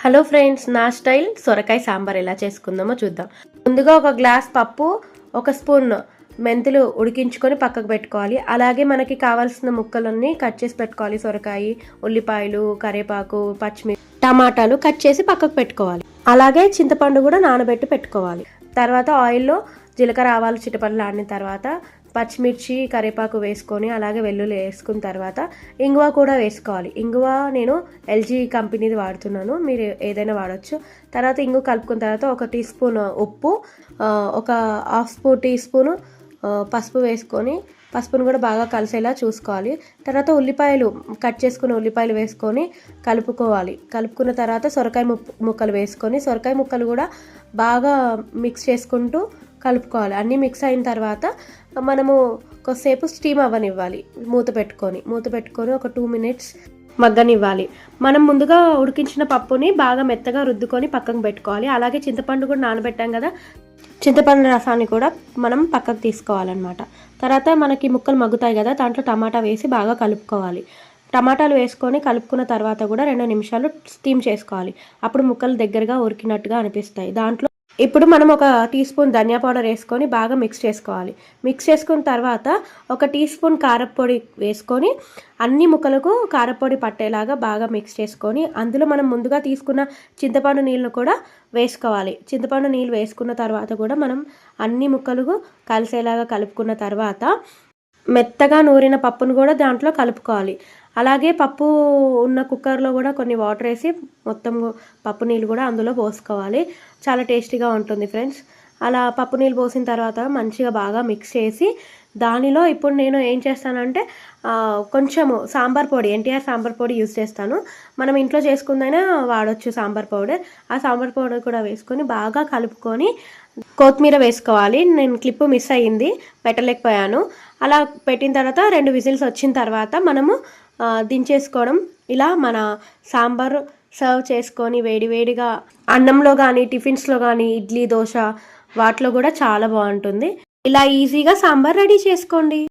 Hello friends, నా style సొరకాయ సాంబార్ ఎలా చేసుకుందామో చూద్దాం. ముందుగా ఒక గ్లాస్ పప్పు, ఒక స్పూన్ మెంతులు ఉడికించుకొని పక్కకు పెట్టుకోవాలి. అలాగే మనకి కావాల్సిన ముక్కలన్నీ కట్ చేసి పెట్టుకోవాలి. సొరకాయ, ఉల్లిపాయలు, కరివేపాకు, పచ్చిమిర్చి, టమాటాలు కట్ చేసి పక్కకు పెట్టుకోవాలి. అలాగే చింతపండు కూడా నానబెట్టి పెట్టుకోవాలి. తర్వాత ఆయిల్లో జీలకర్ర, ఆవాలు చిటపటలు ఆడిన తర్వాత పచ్చిమిర్చి, కరివేపాకు వేసుకొని అలాగే వెల్లుల్లి వేసుకున్న తర్వాత ఇంగువ కూడా వేసుకోవాలి. ఇంగువ నేను ఎల్జీ కంపెనీది వాడుతున్నాను, మీరు ఏదైనా వాడచ్చు. తర్వాత ఇంగువ కలుపుకున్న తర్వాత ఒక టీ స్పూన్ ఉప్పు, ఒక హాఫ్ టీ స్పూను పసుపు వేసుకొని పసుపును కూడా బాగా కలిసేలా చూసుకోవాలి. తర్వాత ఉల్లిపాయలు కట్ చేసుకుని ఉల్లిపాయలు వేసుకొని కలుపుకోవాలి. కలుపుకున్న తర్వాత సొరకాయ ముక్కలు వేసుకొని సొరకాయ ముక్కలు కూడా బాగా మిక్స్ చేసుకుంటూ కలుపుకోవాలి. అన్నీ మిక్స్ అయిన తర్వాత మనము కొద్దిసేపు స్టీమ్ అవ్వనివ్వాలి. మూత పెట్టుకొని ఒక 2 మినిట్స్ మగ్గనివ్వాలి. మనం ముందుగా ఉడికించిన పప్పుని బాగా మెత్తగా రుద్దుకొని పక్కకు పెట్టుకోవాలి. అలాగే చింతపండు కూడా నానబెట్టాం కదా, చింతపండు రసాన్ని కూడా మనం పక్కకు తీసుకోవాలన్నమాట. తర్వాత మనకి ముక్కలు మగ్గుతాయి కదా, దాంట్లో టమాటా వేసి బాగా కలుపుకోవాలి. టమాటాలు వేసుకొని కలుపుకున్న తర్వాత కూడా 2 నిమిషాలు స్టీమ్ చేసుకోవాలి. అప్పుడు ముక్కలు దగ్గరగా ఉడికినట్టుగా అనిపిస్తాయి. దాంట్లో ఇప్పుడు మనం ఒక టీ స్పూన్ ధనియా పౌడర్ వేసుకొని బాగా మిక్స్ చేసుకోవాలి. మిక్స్ చేసుకున్న తర్వాత ఒక టీ స్పూన్ కారపొడి వేసుకొని అన్ని ముక్కలకు కారపొడి పట్టేలాగా బాగా మిక్స్ చేసుకొని అందులో మనం ముందుగా తీసుకున్న చింతపండు నీళ్ళను కూడా వేసుకోవాలి. చింతపండు నీళ్ళు వేసుకున్న తర్వాత కూడా మనం అన్ని ముక్కలకు కలిసేలాగా కలుపుకున్న తర్వాత మెత్తగా నూరిన పప్పును కూడా దాంట్లో కలుపుకోవాలి. అలాగే పప్పు ఉన్న కుక్కర్లో కూడా కొన్ని వాటర్ వేసి మొత్తం పప్పు నీళ్ళు కూడా అందులో పోసుకోవాలి. చాలా టేస్టీగా ఉంటుంది ఫ్రెండ్స్. అలా పప్పు నీళ్ళు పోసిన తర్వాత మంచిగా బాగా మిక్స్ చేసి దానిలో ఇప్పుడు నేను ఏం చేస్తానంటే కొంచెము సాంబార్ పొడి, ఎన్టీఆర్ సాంబార్ పొడి యూజ్ చేస్తాను. మనం ఇంట్లో చేసుకుందైనా వాడచ్చు సాంబార్ పౌడర్. ఆ సాంబార్ పౌడర్ కూడా వేసుకొని బాగా కలుపుకొని కొత్తిమీర వేసుకోవాలి. నేను క్లిప్ మిస్ అయ్యింది, పెట్టలేకపోయాను. అలా పెట్టిన తర్వాత 2 విజిల్స్ వచ్చిన తర్వాత మనము దించేసుకోవడం. ఇలా మన సాంబార్ సర్వ్ చేసుకొని వేడివేడిగా అన్నంలో కానీ, టిఫిన్స్లో కానీ, ఇడ్లీ, దోశ వాటిలో కూడా చాలా బాగుంటుంది. ఇలా ఈజీగా సాంబార్ రెడీ చేసుకోండి.